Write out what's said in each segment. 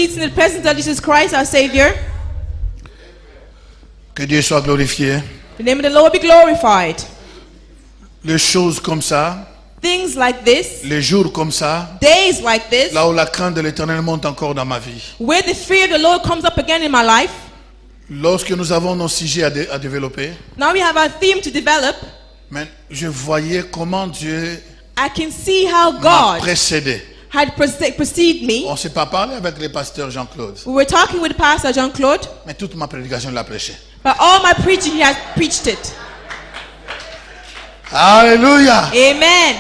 seats in the presence of Jesus Christ, our Savior. Que Dieu soit glorifié. The name of the Lord be glorified. Les choses comme ça, Things like this, les jours comme ça, days like this, là où la crainte de l'Éternel monte encore dans ma vie. where the fear of the Lord comes up again in my life. Lorsque nous avons nos sujets à développer, Now we have our theme to develop. mais je voyais comment Dieu I can see how m'a God précédé. had preceded me. On ne s'est pas parlé avec le pasteur Jean-Claude, We were talking with Pastor Jean-Claude, mais toute ma prédication, il l'a prêché. but all my preaching, he has preached it. Alléluia. Amen.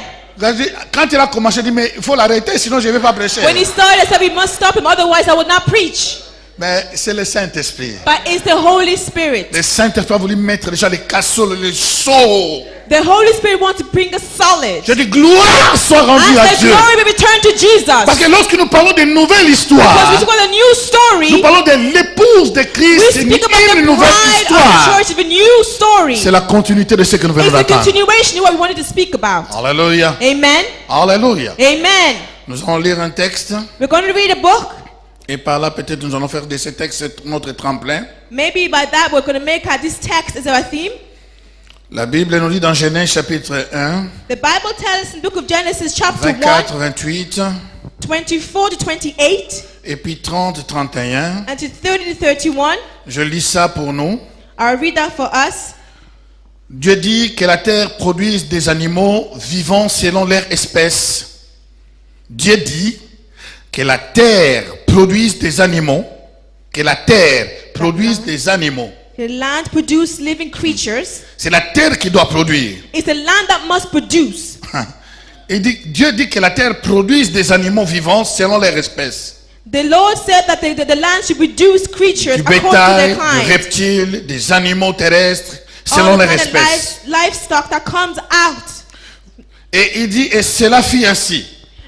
Quand il a commencé, il dit, mais il faut l'arrêter, sinon je ne vais pas prêcher. When he started, I said we must stop him, otherwise I would not preach. Mais c'est le Saint-Esprit. But it's the Holy Spirit. Le Saint-Esprit a voulu mettre déjà les casseroles, les seaux. The Holy Spirit wants to bring us solid. Je dis, gloire soit rendue And à the Dieu. glory be returned to Jesus. Parce que lorsque nous parlons de nouvelles Because histoires, we talk about a new story, nous parlons de l'épouse de we Christ, c'est speak about the une nouvelle bride of the histoire. church of a new story. C'est la continuité de ce que nous venons It's the d'entendre. continuation of what we wanted to speak about. Alléluia. Amen. Alléluia. Amen. Nous allons lire un texte. We're going to read a book. Et par là, peut-être nous allons faire de ce texte notre tremplin. Maybe by that we're going to make this text as our theme. La Bible nous dit dans Genèse chapitre 1, The Bible tells us in the book of Genesis chapter 24, 28, 1, 24 to 28, et puis 30, 31. and to 30 to 31. Je lis ça pour nous. I'll read that for us. Dieu dit que la terre produise des animaux vivants selon leur espèce. Dieu dit que la terre produise des animaux, que la terre produise des animaux. The land produces living creatures. C'est la terre qui doit produire. It's the land that must produce. Et Dieu dit que la terre produise des animaux vivants selon leur espèce. The Lord said that the land should produce creatures Du according to bétail, their des kind. reptiles, des animaux terrestres selon All the leur kind of espèce. livestock that comes out. Et il dit, et cela fit ainsi.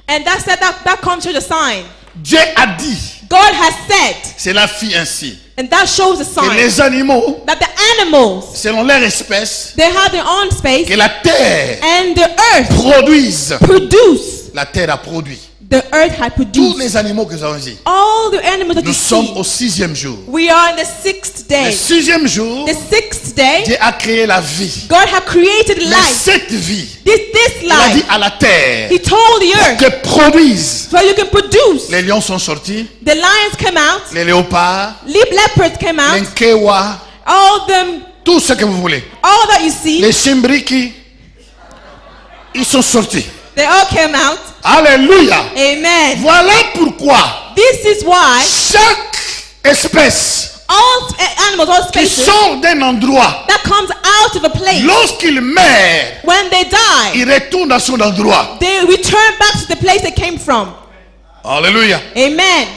And that said that comes to the sign. Dieu a dit, God has said, cela fit ainsi. and that shows a Que sign, les animaux, that the animals, selon leur espèce, they have their own space, que la terre and the earth produise. produce. La terre a produit. The earth had Tous produced. les animaux que nous avons dit. All the animals that Nous you sommes see. au 6e jour. We are in the 6th Le day. 6e jour, The 6th day, Dieu a créé la vie. God had created Mais life. cette vie, This il a dit life, à la terre He told the earth, que produise. so you can produce. Les lions sont sortis, The lions came out, les léopards, leopards came les out, nkewa, all them, tout ce que vous voulez. all that you see, Les chimbriki, ils sont sortis. they all came out. Alléluia. Amen. Voilà pourquoi This is why chaque espèce all animals, all qui species sort d'un endroit, that comes out of a place, lorsqu'il meurt, when they die, il retourne à son endroit. they return back to the place they came from. Alléluia. Amen.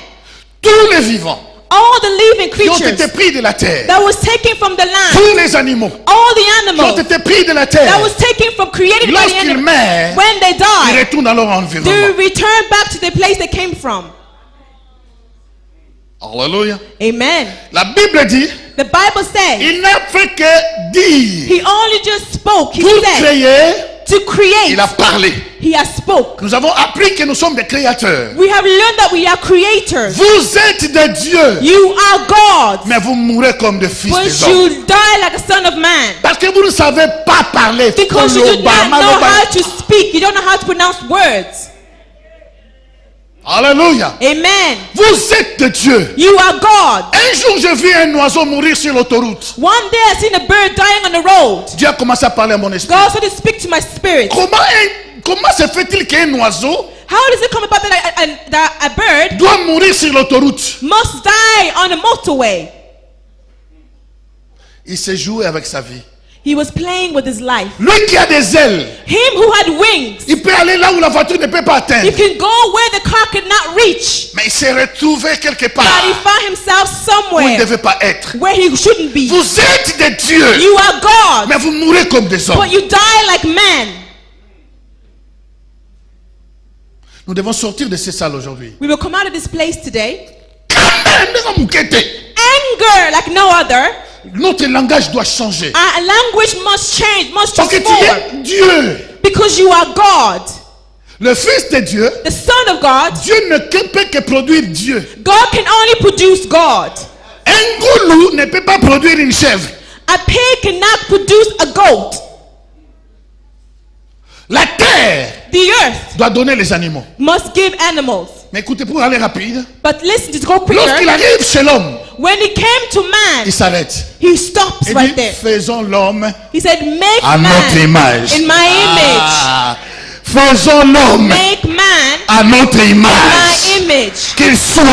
Tous les vivants All the living qui ont été creatures pris de la terre, that was taken from the land, tous les animaux all the qui ont animals été pris de la that terre, was taken from created by the lorsqu'ils animals, meurent, when they ils die, retournent dans leur they environnement. return back to the place they came from. Alléluia. Amen. La Bible dit, The Bible says il n'a fait que dire. He only just spoke. He Pour said créer, to create. il a parlé. He has spoke. Nous avons appris que nous sommes des créateurs. We have learned that we are creators. Vous êtes des dieux, You are gods, mais vous mourrez comme des fils but des hommes. you die like a son of man. Parce que vous ne savez pas parler. Because you do not know how to speak. You don't know how to pronounce words. Alléluia. Amen. Vous êtes des dieux. You are God. Un jour, je vis un oiseau mourir sur l'autoroute. One day I seen a bird dying on the road. Dieu a commencé à parler à mon esprit. God started to speak to my spirit. Comment se fait-il qu'un oiseau How does it come about that a bird doit mourir sur l'autoroute? must die on a motorway? Il s'est joué avec sa vie. He was playing with his life. Lui qui a des ailes, Him who had wings, il peut aller là où la voiture ne peut pas he atteindre. can go where the car could not reach. Mais il s'est retrouvé quelque But part he found himself où il ne somewhere devait pas être. where he shouldn't be. Vous êtes des dieux, You are God, mais vous mourrez comme des hommes. but you die like man. Nous devons sortir de ces salles aujourd'hui. We will come out of this place today. Anger Anger like no other. Notre langage doit changer. Our language must change, must Parce que tu transform. es Dieu. Because you are God. le Fils de Dieu, the Son of God, Dieu ne peut que produire Dieu. God can only produce God. Un goulou ne peut pas produire une chèvre. A pig cannot produce a goat. La terre The earth doit donner les animaux. must give animals. Mais écoutez, pour aller rapide, But listen, to go lorsqu'il quicker. arrive chez l'homme, When he came to man, il s'arrête. he stops Il right dit, there. faisons l'homme He said, make à notre man image. in my image. Ah, faisons l'homme Make man à notre in image. my image. Qu'il soit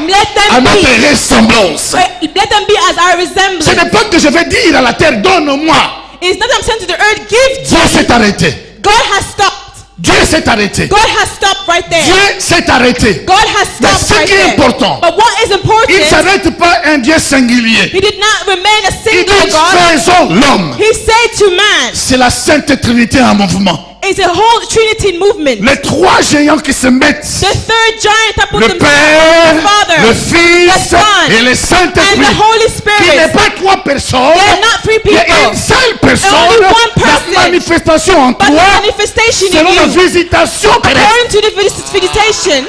Let à them notre be. ressemblance. Let them be as our Ce resemblance. n'est pas que je vais dire à la terre, donne-moi. It's not that I'm saying to the earth, give Dieu to s'est me. arrêté. God has stopped. Dieu s'est arrêté. God has stopped right there. Dieu s'est arrêté. God has Mais stopped ce right qui est there. important, But what is il ne important, s'arrête pas un Dieu singulier. he did not remain a Il singular dit, God. faisons l'homme. He said to man, C'est la Sainte Trinité en mouvement. it's a whole Trinity movement. Les trois géants qui se mettent. The third giant that put Le themselves, Père, the Father, le Fils the Son, et le and Saint-Esprit. the Holy Qui n'est Spirit. pas trois personnes. They are not three Il y a people. une seule personne. Only one person. La manifestation en But the toi. manifestation in Selon la you, visitation terrestre. according to the visitation,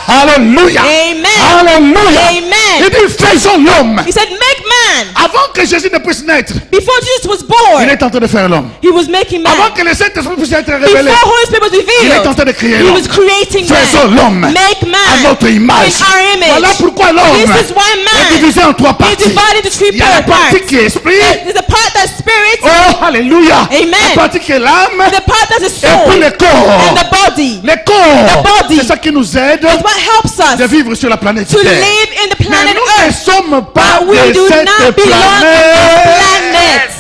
Alléluia. Amen. Alléluia. Amen. Il dit, faisons l'homme. he said, make man. Avant que Jésus ne puisse naître, Before Jesus was il born, est en train de faire l'homme. he was making Avant man. que le Saint-Esprit puisse être Before révélé, Holy Spirit was il est en revealed, train de créer he l'homme. was creating Faisons man. l'homme Make à man notre image. in our image. Voilà pourquoi l'homme This is why est man divisé en trois is parties. divided into three Il y a la partie parts. qui est esprit. There's a part that's spirit, Oh, alléluia. Amen. La partie qui est l'âme. the part that's a Et puis soul, le corps. and the body. Le corps. The body. C'est ça qui nous aide It's what helps de us vivre sur la planète to Terre. live in the Mais planet nous ne Earth. sommes pas But we de do cette not belong to planète. this planet.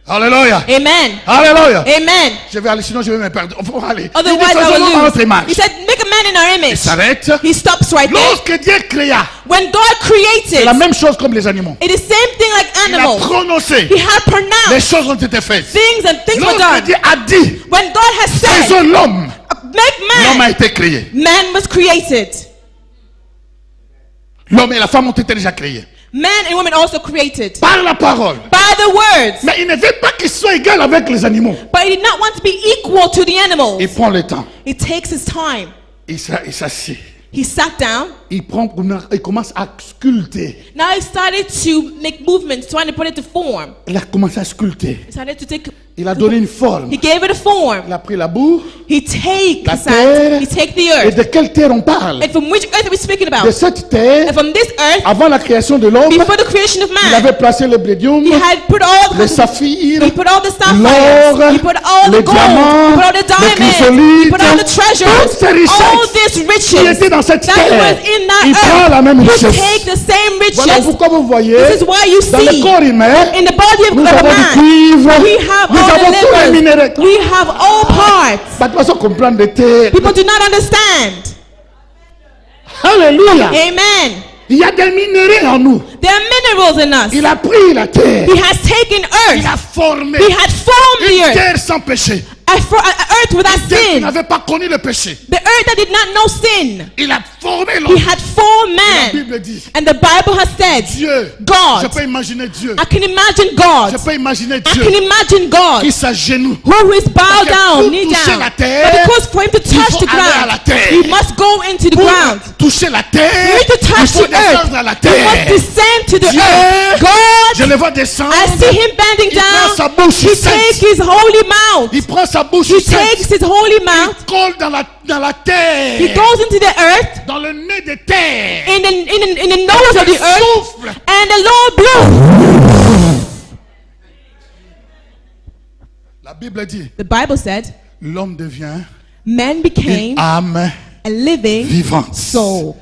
Alléluia. Amen. Alléluia. Amen. Je vais aller, sinon je vais me perdre. On va aller. Otherwise, Il dit, I faisons l'homme à will notre lose. image. He said, make a man in our Il image. s'arrête. He stops right there. Lorsque Dieu créa, When God c'est created, la même chose comme les animaux. it is same thing like Il a animals. prononcé. He had Les pronounced choses ont été faites. things and things were Lorsque done. Dieu a dit, When God has said, faisons l'homme, make l'homme a man, été créé. man was created. L'homme et la femme ont été déjà créés. Man and woman also created. Par la parole. By the words. Mais il ne veut pas qu'ils soient égaux avec les animaux. But he did not want to be equal to the animals. Il prend le temps. He takes his time. Il s'assied. He sat down. Il commence à sculpter. Now he started to make movements, trying to put it to form. Il a commencé à sculpter. He started to take. Il a donné une forme. He gave it a form. Il a pris la boue. He take La sand. terre. He take the Et earth. de quelle terre on parle? And from which earth are we speaking De about? cette terre, And from this earth, avant la création de l'homme, before the creation of il man, avait placé le blédium, he had put all le the saphir, he put all the l'or, sapphires, he put all the les gold, diamants, he put all the les diamonds, he chrysolites, put all the toutes treasures, ces richesses all these qui riches étaient dans cette that terre. was in that Il prend la même earth. He richesse. take the same Voilà riches. pourquoi vous voyez, This is why you dans le see corps humain, in the body of nous a avons du man, cuivre, we have nous all avons the tous les livers, minéraux. we have all parts. Pas de façon comprendre de terre. People do not understand. Alléluia. Amen. Il y a des minéraux en nous. There are minerals in us. Il a pris la terre. He has taken Il a earth. formé He had formed the une earth. terre sans péché. An earth without Terre qui sin. n'avait pas connu le péché. The earth that did not know sin. Il a formé He l'homme. had formed La man. Bible dit, And the Bible has said, Dieu, God. je peux imaginer Dieu. I can imagine God. Je peux imaginer I Dieu can imagine God qui s'agenouille. who is bowed Parce que down, pour knee toucher down. la terre, But because for him to il touch faut the aller à la ground, terre. he must go into the Pour ground. toucher la terre, For him to il touch faut the earth, descendre à la he must terre. descend to the Dieu, earth. God, je le vois descendre. I see him bending Il prend sa down. bouche He sainte. takes his holy mouth. Il prend sa bouche He sainte. takes his holy Il mouth. colle dans la terre. He goes into the earth, Dans le nez de terre. in the nose of the earth, Souffle. and the Lord blew. La Bible dit, The Bible said, l'homme devient man une became âme a living vivante. soul.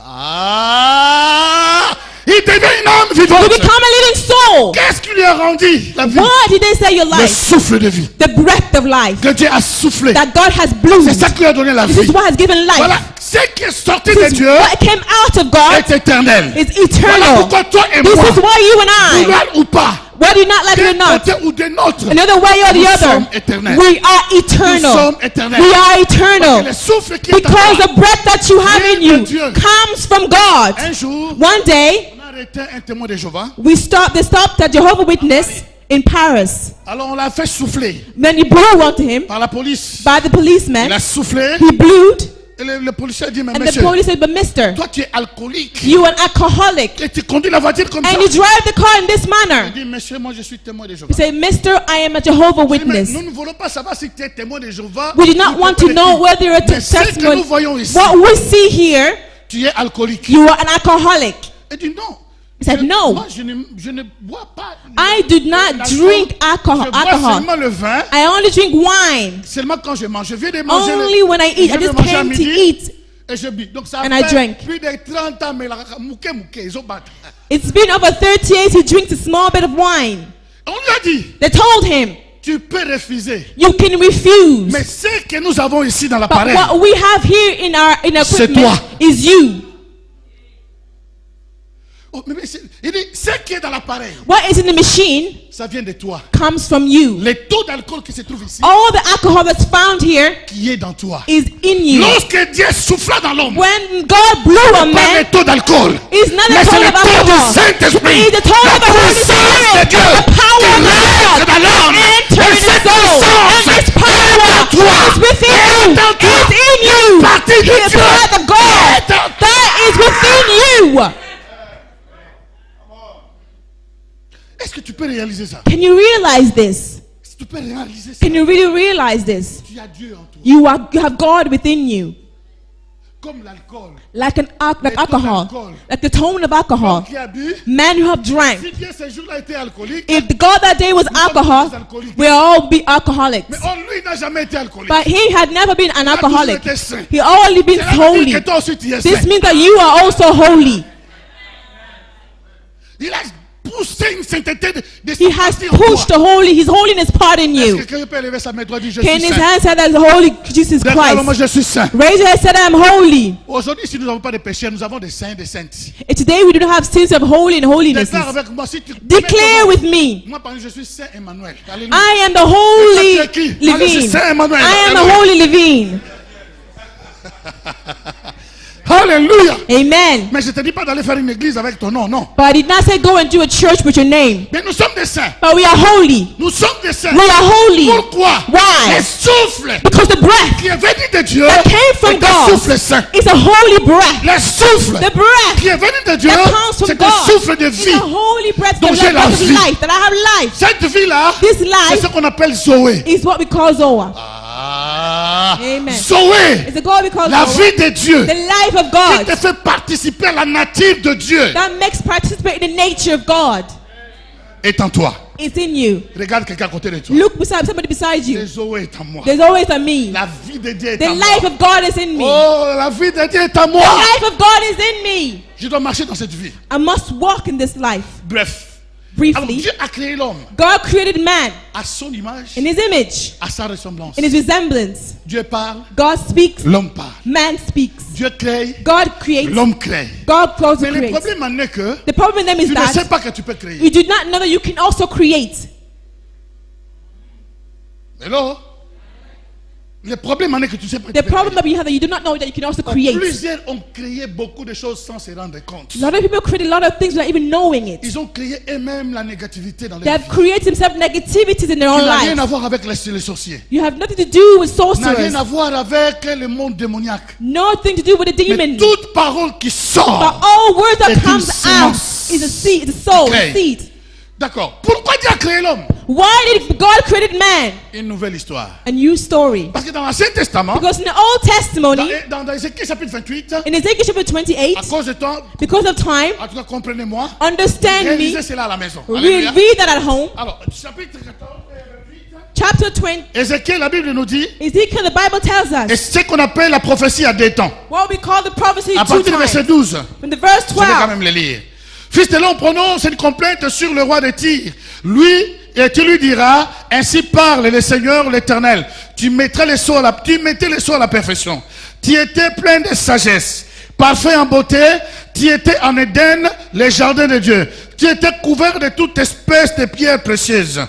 Ah! Il devient une âme You vivante. become a living soul. Qu'est-ce qui lui a rendu la vie? What did they say your Le life? souffle de vie. The breath of life Que Dieu a soufflé. that God has blown. C'est ça qui lui a donné la This is vie. what has given life. Voilà. Ce qui est sorti de This is Dieu what came out of God est éternel. is Voilà eternal. pourquoi toi et This moi, is why you and I, vouloir ou pas, whether you not like it or d'un not, côté ou d'un autre, another way or nous the other, sommes éternels. we are Nous eternal. sommes éternels. We are Parce que eternal. le souffle qui est en Because toi, the breath that you have in vient de you Dieu. comes from God. un jour, One day, on a arrêté un témoin de Jéhovah. they stopped at Jehovah's Witness in Paris. Alors on l'a fait souffler Then he blew onto him par la police. by the Il policeman. a soufflé He blew, et le policier a dit, mais and the monsieur, police said, "But mister, toi tu es alcoolique you an alcoholic, et tu conduis la voiture comme ça. and you drive the car in this Il manner." dit, monsieur, moi je suis témoin de He Jéhovah. said, "Mister, I am a Jehovah Il dit, mais Witness. nous ne voulons pas savoir si tu es témoin de Jéhovah. We do ou not want to témoin de know qui. whether you're a Mais ce que nous testimony. voyons ici, What we see here, tu es alcoolique. you are an alcoholic." Il dit non. He said, "No, Moi je ne bois pas. I do not l'alcool. drink Je alcohol. bois seulement le vin. I only drink wine. Seulement quand je mange. Je viens de manger. Only when I eat. I je viens just de manger à came to midi eat. et je bis. Donc ça And I fait drank. plus de 30 ans, mais la mouké, ils ont battu. It's been over 30 years he drinks a small bit of wine. On lui a dit, They told him, tu peux refuser. you can refuse. Mais ce que nous avons ici dans But l'appareil, what we have here in our C'est equipment toi. is you. oh, mais il dit, ce qui est dans l'appareil, What is in the machine ça vient de toi. comes from you. Les taux d'alcool qui se trouvent ici, All the alcohol that's found here qui est dans toi. is in you. Lorsque Dieu souffla dans l'homme, When God blew on pas les man, taux d'alcool, it's not mais the c'est toll le of taux du alcohol. Saint-Esprit. It's the toll La of the Holy puissance de Spirit. Dieu The power qui of règne God dans l'homme. enter Et in the cette soul. puissance And this power est en toi. is within you. Est en toi. It's in you. Partie de The Dieu. blood of God Est en toi. that is within you. Est-ce que tu peux réaliser ça? Can you realize this? Est-ce que tu peux réaliser ça? Can you really realize this? Tu as Dieu en toi. You have God within you. Comme l'alcool. Like Les taux alcohol. d'alcool. Like the tone of alcohol. Qui a bu? Men who have drank. Si Dieu ce jour-là était alcoolique, If the God that day was alcohol, we'll all be alcoholics. mais lui n'a jamais été alcoolique. But he had never been an Il a toujours alcoholic. été saint. He only been Cela veut dire holy. que toi aussi tu es This saint. means that you are also holy. Il a poussé une sainteté de He sa has partie en pushed toi. the holy, his holiness part in Est-ce you. que quelqu'un peut élever sa main droite et dire je Can suis his saint? hand say that the holy Jesus D'accord, alors moi Christ? je suis saint. Raise your hand, say that I'm holy. Aujourd'hui, si nous n'avons pas de péché, nous avons des saints et des saintes. And today we do not have sins of holy and holiness. Déclare avec moi si tu Declare with me. Moi, par exemple, je suis Saint Emmanuel. Alléluia. I am the holy Et toi, tu es qui? Moi, je suis Levine. Saint Emmanuel. I am the Alléluia. holy Levine. Alléluia. Amen. Mais je ne te dis pas d'aller faire une église avec ton nom, non. But I did not say go and do a church with your name. Mais nous sommes des saints. But we are holy. Nous sommes des saints. We are holy. Pourquoi? Why? Le souffle Because the breath qui est venu de Dieu that came from est un God souffle saint. is a holy breath. Le souffle The breath qui est venu de Dieu, that comes from c'est un God souffle de is vie. a holy breath, Donc the j'ai la breath of vie. life, that I have life. Cette vie-là, This c'est life ce qu'on appelle Zoé. is what we call Zoa. Amen. Zoé, It's a God we call la Zoa. vie de Dieu, The life of qui te God fait participer à la nature de Dieu, that makes participate in the nature of God. est en toi. It's in you. Regarde quelqu'un à côté de toi. Look beside somebody beside you. Le Zoé est en moi. There's always a me. La vie de Dieu est The en life moi. of God is in me. Oh, la vie de Dieu est en The moi. life of God is in me. Je dois marcher dans cette vie. I must walk in this life. Bref. Alors Briefly, Dieu a créé l'homme God created man à son image, in his image, à sa ressemblance. in his resemblance. Dieu parle, God speaks, l'homme parle. man speaks. Dieu crée, God creates, l'homme crée. God also Mais le creates. problème en est que The problem then is tu ne sais that pas que tu peux créer. you do not know that you can also create. Hello? Le problème en est que tu ne sais pas que The tu peux problem créer. that you have that you do not know that you can also create. Plusieurs ont créé beaucoup de choses sans se rendre compte. A lot of people create a lot of things without even knowing it. Ils ont créé eux-mêmes la négativité dans They leur have vie. created themselves negativities in their Qui own n'a rien à life. voir avec les sorciers. You have nothing to do with N'a rien sorcerers. à voir avec le monde démoniaque. Nothing to do with the Mais demon. toute parole qui But sort. all words est that une comes out semence. is a seed, it's a soul, Okay. a seed. D'accord. Pourquoi Dieu a créé l'homme? Why did God created man? Une nouvelle histoire. A new story. Parce que dans l'Ancien Testament, Because in the Old Testimony, dans Ézéchiel chapitre 28, in Ezekiel chapter 28, à cause de temps, because of time, en tout cas comprenez-moi, understand me, réalisez cela à la maison. Alléluia. read that at home. Alors, chapitre 14, 28, Chapter 20, Ézéchiel, la Bible nous dit, Ezekiel, the Bible tells et us c'est ce qu'on appelle la prophétie à deux temps. what we call the prophecy À two partir du verset times. 12, From the verse je vais quand 12, même le lire. Fils de l'homme, prononce une complainte sur le roi de Tyr. Lui, et tu lui diras, ainsi parle le Seigneur l'Éternel. Tu mettais les sceaux à la perfection. Tu étais plein de sagesse, parfait en beauté. Tu étais en Éden, les jardins de Dieu. Tu étais couvert de toute espèce de pierres précieuses,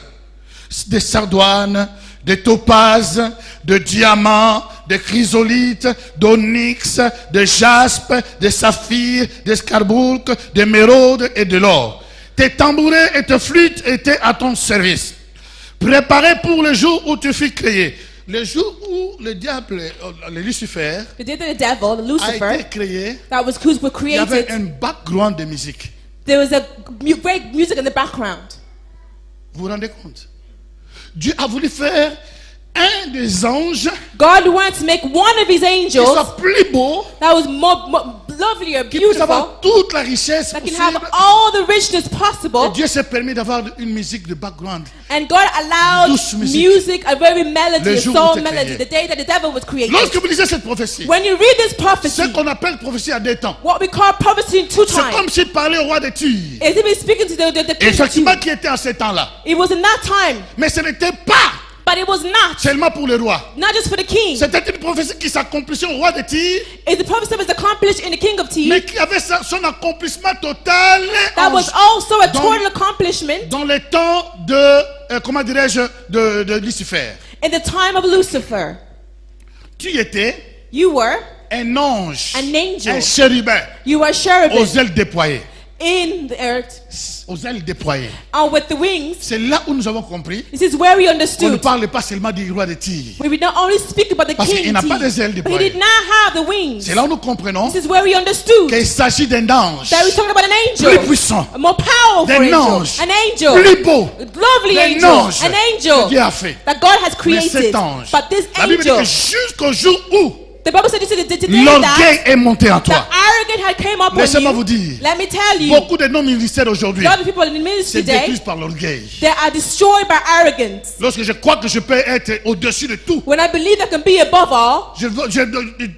de sardoines, de topazes, de diamants, de chrysolites, d'onyx, de jaspe, de saphir, d'escarboucle, d'émeraude et de l'or. tes tambourins et tes flûtes étaient à ton service, préparés pour le jour où tu fus créé. Le jour où le diable, le Lucifer, The day that the devil, the a Lucifer, été créé, that was il y avait created, un background de musique. there was a great music in the background. Vous vous rendez compte? Dieu a voulu faire un des anges God wanted to make one of his qui angels soit plus beau, that was more lovelier, qui puisse beautiful, avoir toute la richesse that can possible. have all the richness Et possible. Dieu s'est permis d'avoir une musique de background. And God allowed Douce musique. music, a very melody, Le a jour soul où t'es melody, créé. the day that the devil was created. Lorsque vous lisez cette prophétie, When you read this ce prophecy, qu'on appelle prophétie à deux temps, what we call prophecy in two c'est times, comme s'il parlait au roi de Tyr. is he was speaking to the king of Effectivement, Tyre. qui était à ce temps-là. It was in that time, Mais ce n'était pas but it was not seulement pour le roi. just for the king. C'était une prophétie qui s'accomplissait au roi de Tyr, It's the prophecy that was accomplished in the king of Tyre. mais qui avait son accomplissement total That was also a dans- total accomplishment dans les temps de, comment dirais-je, de Lucifer. in the time of Lucifer. Tu étais You were un ange, an angel. un chérubin, You were a cherubim aux ailes déployées. in the earth, Aux ailes déployées. and with the wings. C'est là où nous avons compris This is where we qu'on ne understood. parle pas seulement du roi de Tyr. We would not only speak about the Parce king, qu'il n'a pas Tyr, des ailes but he déployées. did not have the wings. C'est là où nous comprenons This is where we understood qu'il s'agit d'un ange that we're talking about an plus angel, puissant, a more powerful d'un angel, ange an angel, plus beau, lovely d'un angel, ange an que angel Dieu a fait. that God has Mais created. cet ange, But this la Bible dit que angel, jusqu'au jour où the Bible said, this is the day l'orgueil that est monté en the toi. arrogant had came up on Laissez-moi vous you. dire, Let me tell you, beaucoup de non-ministères aujourd'hui a lot of people in the se ministry today, détruisent par l'orgueil. they are destroyed by arrogance. Lorsque je crois que je peux être au-dessus de tout, When I believe I can be above all,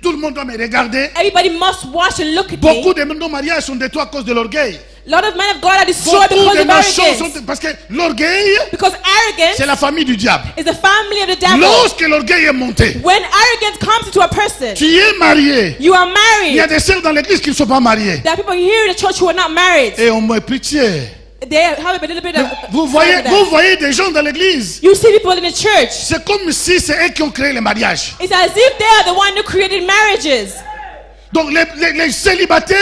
tout le monde doit me regarder. everybody must watch and look at me. Beaucoup de non-mariages sont détruits à cause de l'orgueil. A lot of men of God are destroyed Beaucoup because de of nos choses arrogance. sont... Parce que l'orgueil, Because arrogance c'est la famille du diable. is the family of the devil. Lorsque l'orgueil est monté, When arrogance comes into a person, tu es marié. you are Il y a married. des sœurs dans l'église qui ne sont pas mariées. There are people here in the church who are not married. Et on me pitié. They have a little bit of. Vous voyez des gens dans l'église. You see people in the church. C'est comme si c'est eux qui ont créé le mariage. It's as if they are the one who created marriages. Donc les célibataires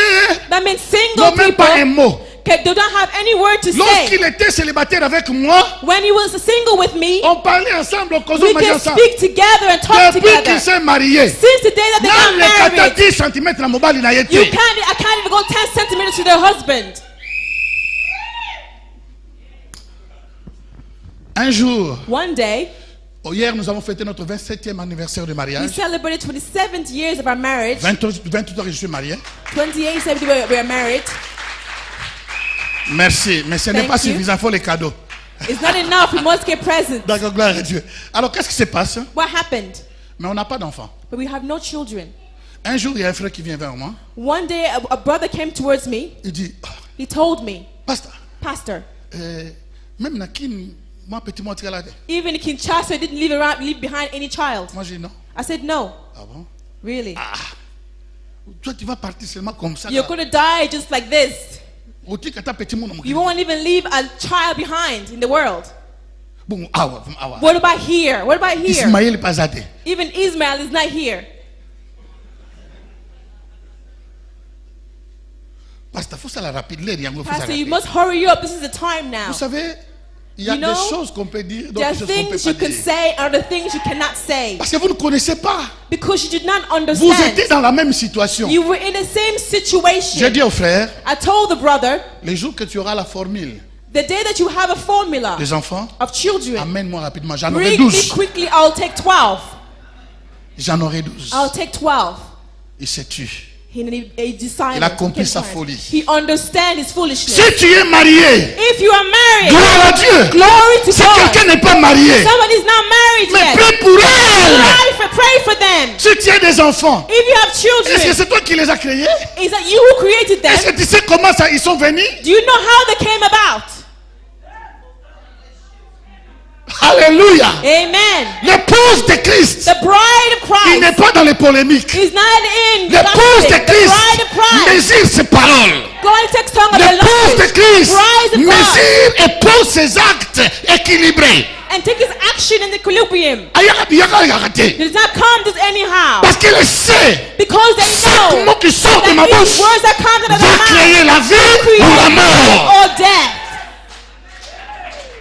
That means single n'ont même people pas un mot. they don't have any word to say. Lorsqu'il était célibataire avec moi, When he was single with me, on parlait ensemble, on causait we mariage can ensemble. speak together and talk Depuis qu'il together. s'est marié, Since the day that they même les got married, 10 cm na mobali na I yete. can't even go 10 centimeters to their husband. Un jour, One day, hier nous avons fêté notre 27e anniversaire de we mariage. celebrated 27 years of our marriage. 28 ans que je suis marié. 28 years we are married. Merci, mais ce n'est Thank pas you. suffisant, il faut les cadeaux. It's not enough. We must get presents. D'accord, gloire à Dieu. Alors qu'est-ce qui se passe? What happened? Mais on n'a pas d'enfants. But we have no children. Un jour, il y a un frère qui vient vers moi. One day, a brother came towards me. Il dit, He told me, Pasteur, Pastor, même Nakin, moi petit moi là. even Kinshasa didn't leave behind any child. Moi j'ai dit non. I said, no, Ah bon? really. Toi tu vas partir seulement comme ça. You're going to die just like this. Bon, You won't even leave a child behind in the world. awa. What about here? What about here? Ismaël Pazate. Even Ismail is not here. Pasteur, faut ça la rapide. Pastor, you must hurry up. This is the time now. Vous savez, il y a You know, des choses qu'on peut dire, There are d'autres choses qu'on peut things you pas can dire. say and other things you cannot say. Parce que vous ne connaissez pas. Because you did not Vous understand. étiez dans la même situation. You were in the same J'ai situation. dit au frère, I told the brother, les jours que tu auras la formule the day that you have a formula des enfants, of children, amène-moi rapidement. J'en aurai bring me 12. quickly, I'll take 12. J'en aurai 12. I'll take 12. Il s'est tué. He decided. Il a compris he sa decided. folie. He understands his foolishness. Si tu es marié, If you are married, gloire à Dieu. glory to Si God. quelqu'un n'est pas marié, Somebody's not married mais yet. prie pour elle. Pray for them. Si tu as des enfants, If you have est-ce que children, c'est toi qui les as créés? is that you who created Est-ce them? que tu sais comment ça, ils sont venus? Do you know how they came about? Alléluia. Amen. L'épouse de Christ, The bride of il n'est Christ pas dans les polémiques. is not in L'épouse gossip. de The Christ bride of Christ. mesure ses paroles. God takes tongue of the L'épouse de language. Christ Bride of God. mesure et pose ses actes équilibrés. And take his action in equilibrium. Arrêtez. It does not come just anyhow. Parce qu'elle sait, Because they chaque know mot qui sort de that ma these bouche words that come out of va their créer mouth la vie ou la create mort. or death.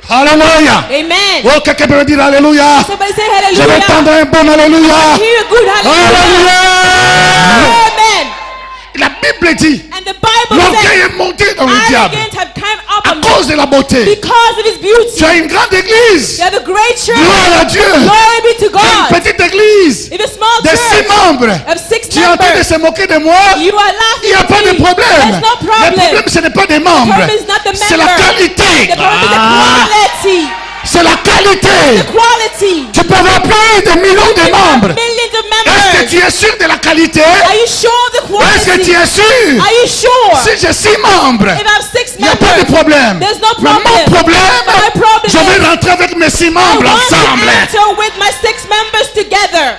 Alléluia. Amen. Oh, quelqu'un peut me dire Alléluia. Somebody say Je vais hallelujah. entendre un bon Alléluia. Hear a good hallelujah. Alléluia. Amen. La Bible dit, And the Bible l'orgueil says est monté dans le diable arrogance have come up à on cause de la beauté. because of his Tu beauty. as une grande église. You have a great church. Gloire à Dieu. Glory be to Tu as une God. petite église If a small de 6 church membres. of 6 Tu es en train de members, se moquer de moi. you are Il n'y a laughing pas de at me. problème. There's no Le problem. problème, ce n'est pas des membres. The problem is not the C'est la member. qualité. The problem is the Ah, quality. c'est la qualité. Quality. Tu peux avoir plus de millions de You have membres. millions of Est-ce que members. tu es sûr de la qualité? Are you sure of the Est-ce que tu quality? es sûr? Are you sure? Si j'ai 6 membres, If I have 6 il n'y a pas de members, problème. there's no Mais problem. mon problème, My problem je vais is rentrer avec mes 6 I membres want to ensemble. enter with my 6 members together.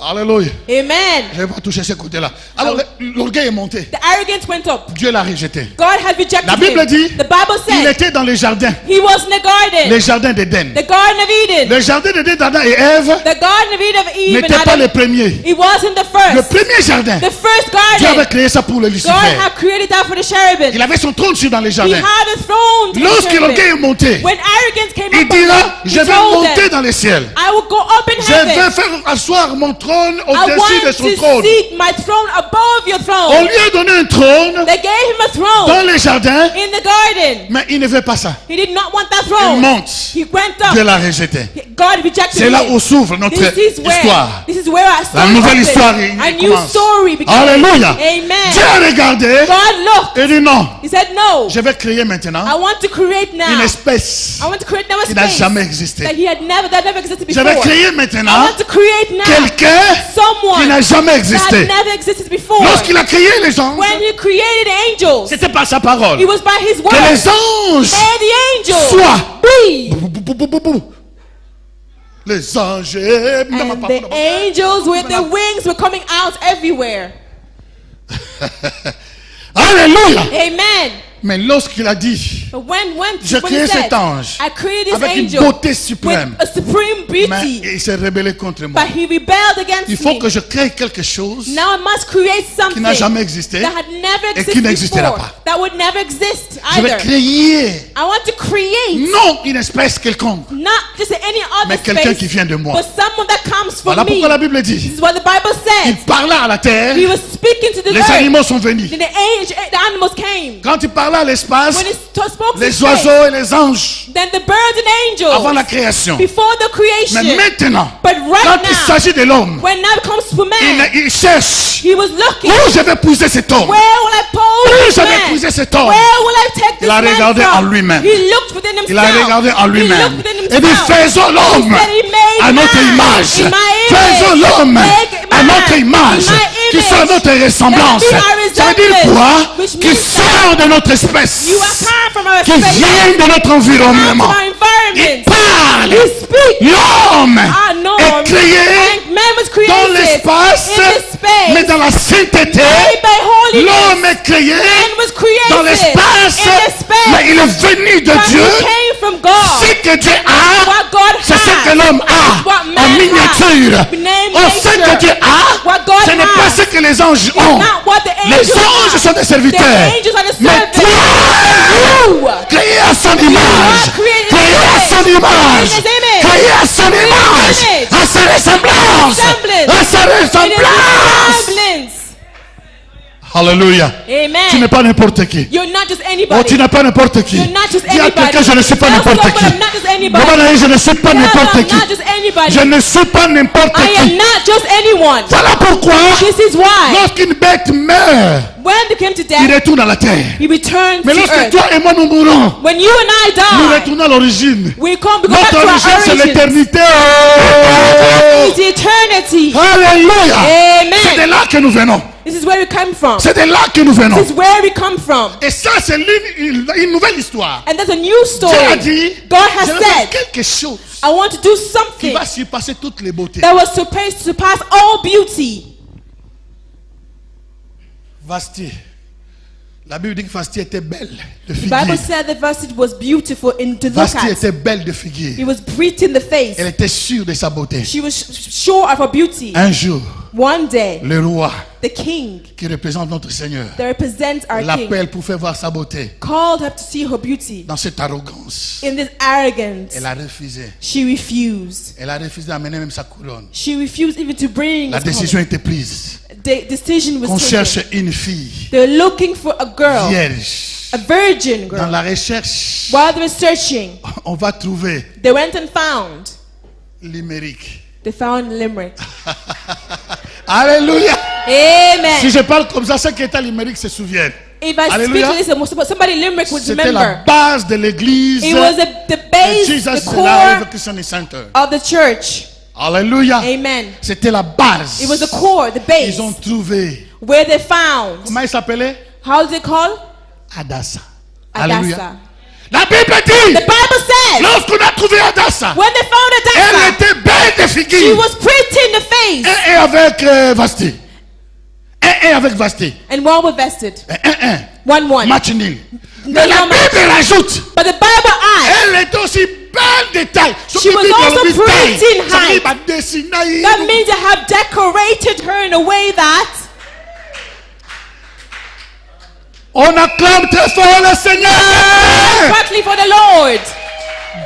Alléluia. Amen. Je vais pas toucher ce côté-là. Alors, l'orgueil est monté. The arrogance went up. Dieu l'a rejeté. God had rejected La Bible him. dit, The Bible il said était dans les jardins. he was in the garden. Les jardins d'Éden. The Garden of Eden. Le jardin d'Éden d'Adam et Ève The Garden of Eden of Eve and n'était pas le Adam. premier. It wasn't the Le first. premier jardin, The first Dieu avait garden. créé ça pour le God Lucifer. had created that for the cherubim. Il avait son trône sur dans les He jardins. had a throne to the Lorsque l'orgueil cherubim. est monté, When arrogance came il up on dira, them, je he vais told monter them, dans les ciels. I will go up in Je vais heaven. faire asseoir mon trône I au-dessus de want son to trône. seat my throne above your On throne. lui a donné un trône They gave him a dans throne les jardins, in the garden. mais il ne veut pas ça. He did not want that Il throne. monte. He went Dieu up. l'a rejeté. God rejected C'est là him. où s'ouvre notre This is histoire. where our La story nouvelle opens. histoire A il new commence. story begins. Alléluia. Amen. Dieu a regardé God looked. et dit non, He said, no. je vais créer maintenant I want to create une now. espèce I want to create now a qui n'a space jamais existé. that never existed Je before. vais créer I maintenant want to create now quelqu'un qui someone n'a jamais that existé. never existed before. Lorsqu'il a créé les anges, When he created angels, c'était par sa parole. it was by his word. Que les anges And the angels soient. be. Les anges. And the angels with their wings were coming out everywhere. Alléluia. Amen. Mais lorsqu'il a dit, But when j'ai he créé said, cet ange I created this avec une angel beauté with suprême, a supreme mais beauty, il s'est rebellé contre moi. but he rebelled against Il faut me. que je crée quelque chose Now I must create qui something n'a jamais existé. that had never et qui existed n'existera before, pas. that would never exist Je vais either. créer I want to create non une espèce quelconque, not just any other mais quelqu'un space, qui vient de moi. but someone that comes from Voilà me. pourquoi la Bible dit, This is what the Bible il says. parla à la terre, He was speaking to the les earth. animaux sont venus. Then the animals came. Quand il parlait à l'espace, When he spoke to les space, oiseaux et les anges, then the birds and avant la angels, création. before the creation. Mais maintenant, But right quand il now, s'agit de l'homme, when now it comes to man, il cherche he was looking. où je vais pousser cet homme. Where will I Où pose je this vais man? pousser cet homme. Where will I take this Il a man regardé from? en lui-même. He looked within himself. Il a regardé en He lui-même. looked within Et dit, himself. faisons l'homme He said he made à notre man image. in my image. Faisons l'homme Make à man notre image. in my Qui soit image. notre ressemblance. Let be our Ça veut dire resemblance. quoi? Which Qui means sort de notre espèce. You are far from our Qui space, vient de notre from environnement. our Il environment. parle. He speaks. L'homme No, est créé and man was created dans l'espace, in the space, mais dans la sainteté. made by holiness. L'homme est créé Man was created dans l'espace, in the space, mais il est venu de but Dieu. he came from God. Ce que Dieu a, What God c'est ce has, que l'homme a what man en miniature. has. Name Oh, ce que nature. Dieu a, What God ce n'est pas has. ce que les anges It's ont. not what the Les angels anges have. sont des serviteurs. The angels are the Mais servants. toi, You, créé à son image, created in créé à His son image. image, In His image. créé à son image, image. à sa ressemblance, Semblance. à sa in His ressemblance. resemblance. Alléluia. Amen. Tu n'es pas n'importe qui. You're not just Oh, anybody. tu n'es pas n'importe qui. You're not just Dis à anybody. quelqu'un, je ne suis pas Tell n'importe someone qui. I'm not just anybody. Maman Naïe, je ne suis pas Tell them n'importe I'm qui. not just anybody. Je ne suis pas n'importe I am qui. not just anyone. Voilà pourquoi, This is why. lorsqu'une bête meurt, When they came to il death, retourne à la terre. he returned Mais to lorsque earth. toi et moi nous mourons, When you and I nous die, retournons à l'origine. we go back Notre to our origine, c'est origins. l'éternité. Oh! It's eternity. Alléluia. C'est Amen. de là que nous venons. This is where we come from. C'est de là que nous venons. This is where we come from. Et ça, c'est une nouvelle histoire. And there's a new Dieu a story. dit, God je has vais faire said, quelque chose I want to do qui something va surpasser toutes les beautés. that was supposed to surpass all beauty. Vasti. La Bible dit que Vasti était belle de The Bible figure. said that Vasti was beautiful to look Vasti at. était belle de He figure. was pretty in the face. Elle était sûre de sa beauté. She was sure of her beauty. Un jour, One day, le roi the king qui représente notre Seigneur, that represents our king, l'appelle pour faire voir sa beauté. called her to see her beauty. Dans cette arrogance, In this arrogance, elle a refusé. she refused. Elle a refusé d'amener même sa couronne. She refused even to bring La his décision garment. était prise. The decision Qu'on was cherche taken. une fille They're looking for a girl, vierge. a virgin Dans girl. la recherche, While they were searching, on va trouver they went and found. Limerick. They found Limerick. Alléluia. Si Amen. je parle comme ça, ceux qui étaient à Limerick se souviennent. If I Alléluia. speak to this, somebody in Limerick would C'était la remember. base de l'église. It was the base, Jesus the is core Life Christian Center. of the church. Alléluia. Amen. C'était la base. It was the core, the base, Ils ont trouvé. where they found. Comment il s'appelait? How is it called? Adassa. Alléluia. Adassa. La Bible dit, The Bible says lorsqu'on a trouvé Adassa, when they found elle Adassa, était belle de she figure. was pretty in the face Un avec Vasti. Un avec Vasti. and well vested. Un. 1-1. Match nul. No, Mais la no match. Bible rajoute. But the Bible adds Elle est aussi belle de taille. She was also pretty in height. That that means they have decorated her in a way that on acclame très fort le Seigneur. partly for the Lord.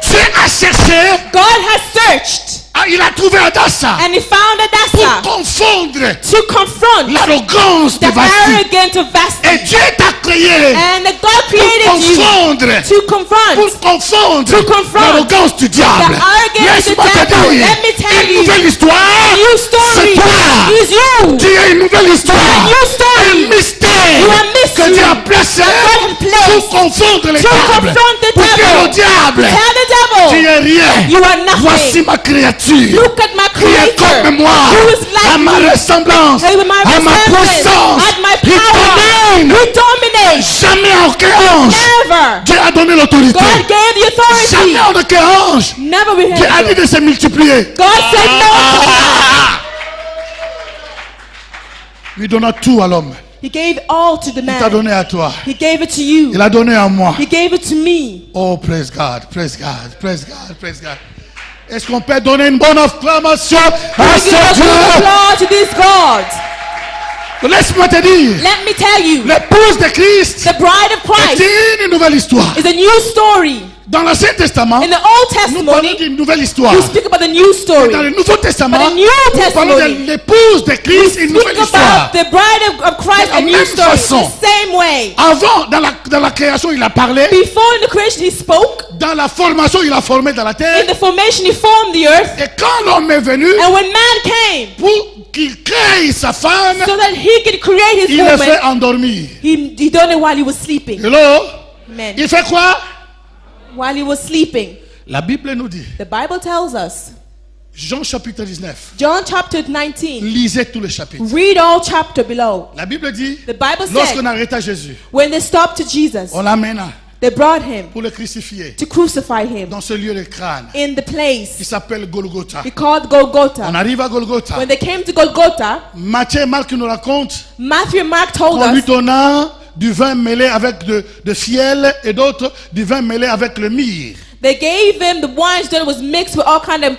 Dieu a cherché. God has searched Il a trouvé Adassa and he found pour Adassa confondre to confront l'arrogance the de Vasti. arrogant of Et Vasti. Dieu t'a créé And that God pour created you confondre. to confront Pour confondre To confront l'arrogance du diable. the arrogance of the Laisse-moi te devil. dire, Let me tell une you, nouvelle histoire, a new story c'est toi. is you. Tu as une nouvelle histoire, A new story. un mystère You are mystery. que Dieu a placé God has placed pour confondre le to diable. confront the Pour dire au devil. diable, Tell the tu devil, es rien. you are nothing. Voici ma créature. Look at my Qui est creator, comme moi, who is like à ma me, ressemblance, with my à ma resemblance, puissance. at my Il power, domine. who dominates. Jamais aucun ange. Never. Dieu a donné l'autorité. God gave the authority. Jamais aucun ange. Never we Dieu a had dit de se multiplier. God said no to that. Lui donna tout à l'homme. He gave all to the Il t'a man. donné à toi. He gave it to you. Il a donné à moi. He gave it to me. Oh, praise God, praise God, praise God, praise God. Est-ce qu'on peut donner une bonne acclamation à We give ce a good Dieu? applause to this God. Laisse-moi te dire, Let me tell you, l'épouse de Christ the bride of Christ est une nouvelle histoire. is a new story. Dans l'Ancien Testament, In the Old nous parlons Testimony, d'une nouvelle histoire. we speak about the new story. Dans le Nouveau Testament, But the New nous parlons de Testimony, l'épouse de Christ, une nouvelle Speak histoire. about the bride of Christ, De la a new même story. façon. The same way. Avant, dans la création, il a parlé. Before in the creation, he spoke. Dans la formation, il a formé dans la terre. In the formation, he formed the earth. Et quand l'homme est venu, And when man came, pour qu'il crée sa femme, so that he could create his il le woman, fait endormir. he done it while he was sleeping. Hello? Amen. Il fait quoi? While he was sleeping. La Bible nous dit, The Bible tells us, Jean chapitre 19, John chapter 19, lisez tous les chapitres. read all chapter below. La Bible dit, The Bible lorsqu'on said, arrêta Jésus, when they stopped to Jesus, on l'amena they brought him pour le crucifier to crucify him dans ce lieu de crâne in the qui place s'appelle Golgotha. he called On Golgotha. arrive à Golgotha. When they came to Golgotha, Matthieu et Marc nous racontent Matthew and Mark told qu'on lui us donna du vin mêlé avec de fiel et d'autres du vin mêlé avec le myrrhe. they gave him the wine that was mixed with all kind of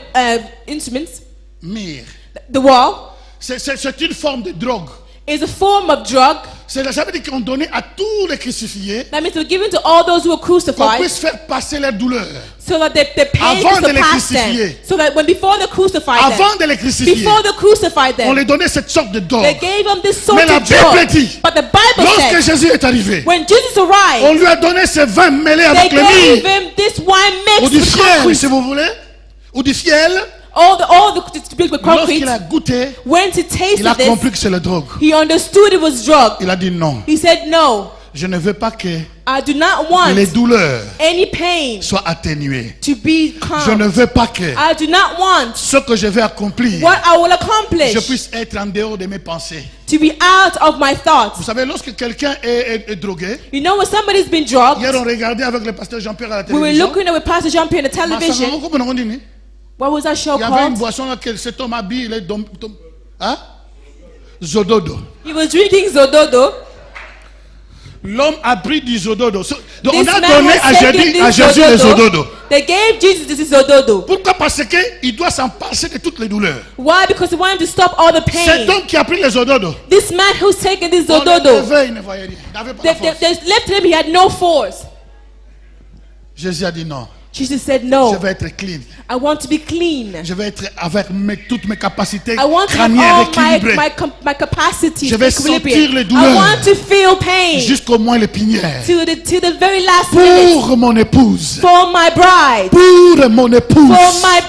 instruments. Myrrhe. The wall C'est une forme de drogue. is a form of drug. Ça veut dire qu'on donnait à tous les crucifiés That means it was given to all those who were qu'on crucified, puisse faire passer leur douleur. so that the pain Avant could de les surpass them. crucifier. So that before they crucified Avant de them, les crucifier, before they crucified on them, les donnait cette sorte de drogue. they gave them this sort Mais la of Bible drug. dit, But the Bible lorsque said, Jésus est arrivé, when Jesus on arrived, lui a donné ce vin mêlé they avec le gave myrrhe, him this wine ou mixed du with fiel, concrete. si vous voulez, ou du fiel. All the mixed with concrete. Lorsqu'il a goûté, When he il a tasted compris this, que c'est la drogue. he understood it was drug. Il a dit non, He said, no, je ne veux pas que I do not want les douleurs any pain soient atténuées. to be Je ne calm. veux pas que I do not want ce que je vais accomplir, what I will accomplish je puisse être en dehors de mes pensées. to be out of my Vous thoughts. savez, lorsque quelqu'un est drogué, You know, when somebody's been drugged, hier on regardait avec le pasteur Jean-Pierre à la we were télévision. looking at with Pastor Jean-Pierre on the television. What was that show Il y avait une called? boisson là que cet homme habille, il est hein? Zododo. He was drinking Zododo. L'homme a pris du zododo. Donc This on a man donné was à taking Jésus les zododo. They gave Jesus this zododo. Pourquoi? Parce qu'il doit s'en passer de toutes les douleurs. Why? Because he wanted to stop all the Cet pain. homme qui a pris les zododo, This man who's taken this on le zododo, levait, il ne voyait rien. Il n'avait pas la force. they lifted him, he had no force. Jésus a dit non. Jesus said, Je no, vais être clean. I want to be clean. Je vais être avec toutes mes capacités I want to have crâniennes all équilibrées. my capacity. Je vais sentir les I douleurs want to feel pain jusqu'au moins l'épinière. to the very last minute. Pour mon épouse. For my bride. Pour mon épouse. For my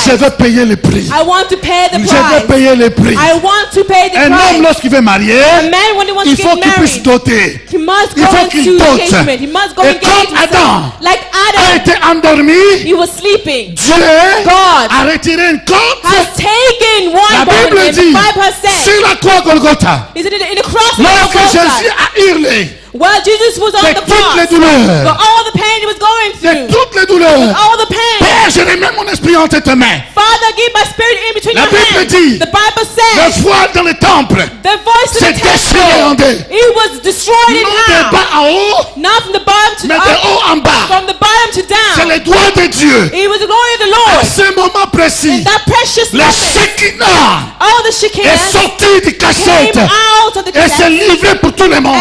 Je bride. vais payer le prix. I want to pay the Je vais price. payer le prix. I want to pay the Un homme, price. lorsqu'il veut marier, A man, when he wants il to faut get qu'il puisse married, doter. he must Il go faut qu'il into dote. engagement. He must go Et engage comme Adam himself. Like a Adam, été endormi, he was sleeping. Dieu God a retiré une côte. has taken La one bone Bible and dit, 5%. sur la croix Golgotha, Is it in the cross of lorsque Jésus Golgotha? a hurlé While Jesus was on de the toutes les cross, for douleurs, all the pain he was going de through, toutes les douleurs, all the pain, Père, je remets mon esprit entre tes mains. Father, give my spirit in between La your Bible hands. dit, The Bible Le says, voile dans le temple, the voice of c'est the déchiré en deux. temple, it was destroyed in Non de half. bas en haut, Not from the bottom to mais de haut en up, bas. from the bottom to C'est down. le doigt de Dieu. It was the glory of the À Lord. ce moment In précis, that precious le moment, Shekinah all the est Shekinah sorti du came cassette out of the et s'est cassette livré pour tout le and monde.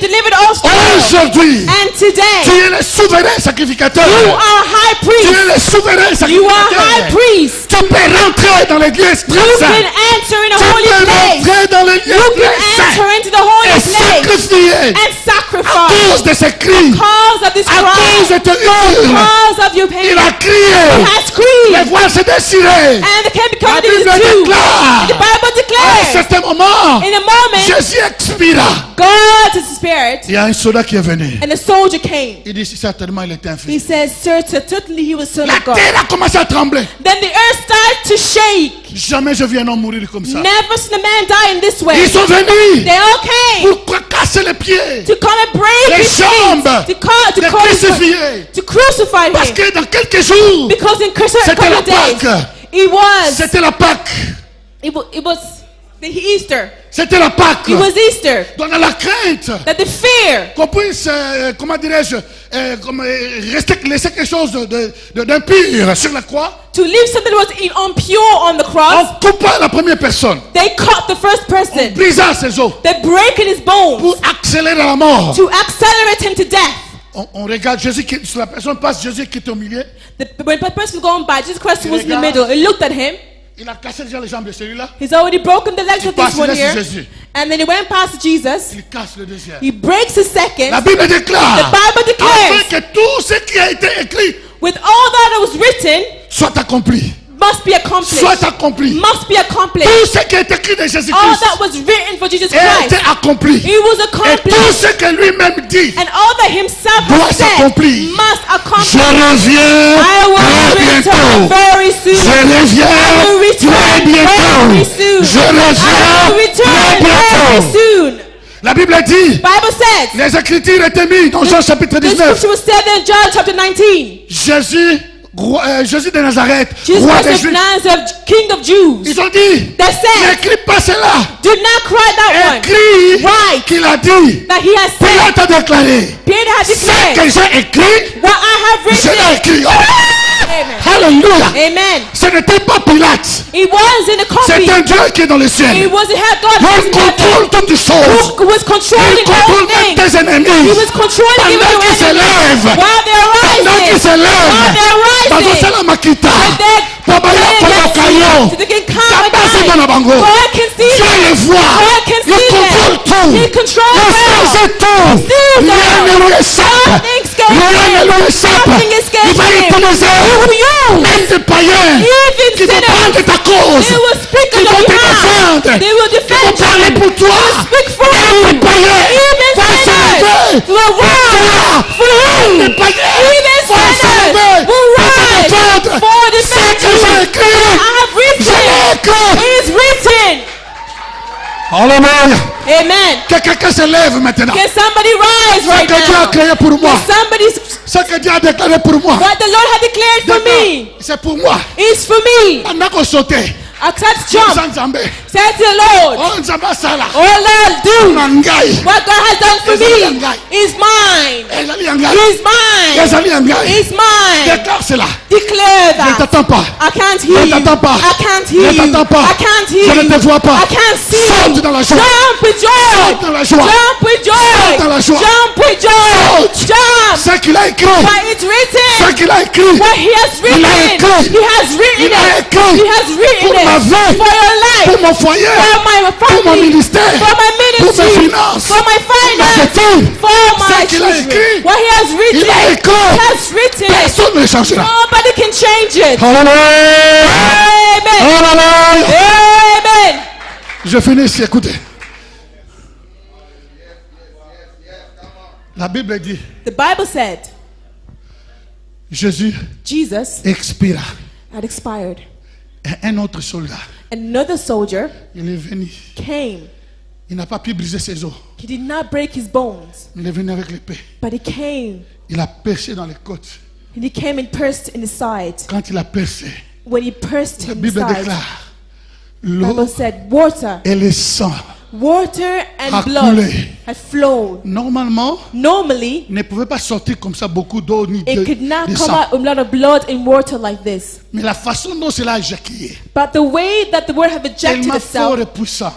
delivered all strength. Aujourd'hui, And tu today, es le souverain sacrificateur. you are high Tu priest. es le souverain You are high sacrificateur. priest. Tu peux rentrer dans l'église You très sainte. can enter in a Tu holy peux place. rentrer dans le lieu You très can saint enter into the holy et place sacrifier and à sacrifice. cause de ses cris, Because of this à cause cry, de tes hurles. because of your pain, Il a he crié. has screamed, Les voiles se déchiraient. and the can be La covered in Bible his tomb. déclare. The Bible À un declares, certain moment, in a moment, Jésus expira. God is spirit, Il y a un soldat qui est venu. and a soldier came. Il dit certainement il était un He fils. says, certainly he was son La of God. terre a commencé à trembler. Then the earth started to shake. Jamais je vis un homme mourir comme ça. Never seen a man die in this way. Ils sont venus They all came pour casser les pieds, to come and break les his jambes, chains, les crucifier. to crucify Parce him. que dans quelques jours, Because in c'était couple la of days, Pâque. it C'était la Pâque. was the Easter. C'était la Pâque. It was Easter. Donc dans la crainte That the fear qu'on puisse, comment dirais-je, laisser quelque chose d'impur sur la croix, to leave something that was impure on the on cross, coupa la première personne, they cut the first on person. brisa ses os They breaking his bones pour accélérer la mort. to accelerate him to death. On regarde Jésus qui, sur la personne passe, Jésus qui est au milieu. When the person was going by, Jesus Christ was in the regarde. middle. He looked at him. Il a cassé déjà les jambes de celui-là. He's already broken the legs of passe, this one il laisse here. Jésus. And then he went past Jesus. Il casse le deuxième. He breaks his second. La Bible The déclare Bible declares, afin que tout ce qui a été écrit with all that was written, soit accompli. must be accomplished. Soit accompli. Must be accomplished. Tout ce qui est écrit de All Jésus-Christ that was written for Jesus a été Christ, accompli. it was Et tout accomplished. ce que lui-même dit, And all that himself doit has said s'accomplir. must je accomplish. reviens I will très return bientôt. very Je soon. I will reviens return très very bientôt. soon. Je I will reviens return très very bientôt. soon. La Bible dit, Bible says, les Écritures étaient mises dans Jean chapitre the 19. scripture was said in John chapter 19. Jésus de Nazareth, Jesus roi des Christ of Juifs. Nazareth, King of Jews. Ils ont dit, That said, n'écris pas cela. do not cry that one. Écris Right. qu'il a dit. That he has said. Pilate a déclaré. Peter has Ce declared. que j'ai écrit, What I have je l'ai written. écrit. Amen. Alléluia. Amen. Ce n'était pas Pilate. He was in the C'est copy. un Dieu qui est dans le He ciel. was the head God. Il who was in contrôle heaven, toutes choses. who was Il controlling all contrôle même things. tes ennemis. He was controlling even Pendant qu'ils your se enemies. lèvent. While they're Pendant qu'ils se rising. lèvent. While they're Dans rising. cela makita. When they're Babaya Koyokayo. so they can Kabasa come dans la bango. God can see Dieu them. les voit. God can Il see contrôle them. tout. He controls Il them. sait tout. sees Rien them. ne lui échappe. Nothing escapes Rien him. ne lui échappe. Nothing escapes Il va him. utiliser He will use. même des païens Even qui vont prendre sinners. ta cause. They will speak Qui on vont your te behalf. défendre. They will Qui vont defend parler you. pour toi. Speak for Même you. des païens Even vont se sinners lever. will rise for you. Des païens Even vont se sinners lever will pour te rise défendre. for Ce defend que j'ai you. écrit, I have je l'ai written. écrit. It is written. Alléluia. Amen. Que quelqu'un se lève maintenant. Can somebody rise Ce right que Dieu a now? créé pour moi. Can somebody, Ce que Dieu a déclaré pour moi. what the Lord had declared for me C'est pour moi. is for me. Pendant qu'on sautait, Accept jump. Nzambe. Say to the Lord, Oh Nzamba sala. oh Lord, do Nangai. what God has done for Ezali me. yangai. Is mine. Ezali yangai. Is mine. Ezali yangai. Is mine. Déclare cela. Declare Je ne that. t'attends pas. I can't hear Je you. ne t'attends pas. I can't Je hear ne you. t'attends pas. I can't hear Je ne you. te vois pas. I can't see Saute you. dans la joie. Jump with joy. Saute dans la joie. Jump with joy. Saute dans la joie. Jump with joy. Saute. Jump. Ce qu'il a écrit. What it's written. Ce qu'il a écrit. What he has Il a written. écrit. He has written Il a it. écrit. He has written Pour ma it. vie. For your life. Pour mon foyer. For my Pour mon family. ministère. For my Pour mes ministry. finances. For my Ma finance. famille. For my Ce qu'il a children. écrit. What he has written. Il a écrit. He has written it. Personne ne le changera. Nobody can change it. Hallelujah. Amen. Hallelujah. Amen. Je finis ici, écoutez. La Bible dit, The Bible said Jésus Jesus expira. had expired. Et un autre soldat, Another soldier il est venu. came. Il n'a pas pu briser ses os. He did not break his bones, Il est venu avec l'épée. but he came. Il a percé dans les côtes. And he came and pierced in the side. Quand il a percé, When he pierced la him Bible inside, déclare, the l'eau Bible said water, et le sang, water and a blood coulé. had flown. normalement, Normally, ne pouvait pas sortir comme ça beaucoup d'eau ni it could not de come sang. out with a lot of blood and water like this. Mais la façon dont cela a éjaculé, But the way that the word had ejected tellement fort itself, et puissant,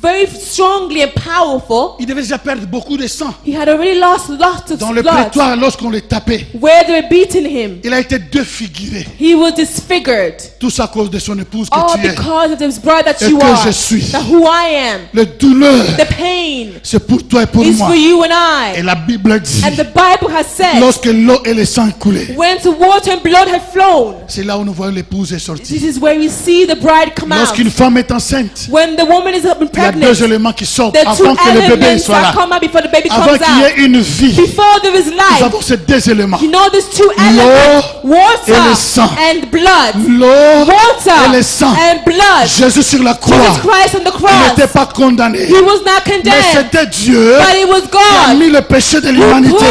very strongly and powerful, il devait déjà perdre beaucoup de sang. he had already lost lots of Dans le blood. prétoire, lorsqu'on le tapait, Where they were beating him, il a été défiguré. he was disfigured. Tout ça à cause de son épouse que All tu es. because of this bride that Et you que are. je suis. That who I am. Le douleur, The pain c'est pour toi et pour is moi. for you and Et I. la Bible dit, And the Bible has said, lorsque l'eau et le sang coulaient, when the water and blood had flown, c'est là où nous voyons l'épouse est sortie. this is where you see the bride come out. Lorsqu'une femme est enceinte, When the woman is il y a deux pregnant, éléments qui sortent the two avant que le bébé elements soit that là. come out before the baby Avant comes qu'il y out. ait une vie, Before there is nous life, avons ces deux éléments. you know there's two elements, et water le sang. and blood. L'eau Water et le sang. and blood. Jésus sur la croix, Jesus Christ on the il n'était cross, pas condamné. he was not Mais condemned, c'était Dieu but it was qui a God mis le péché de who l'humanité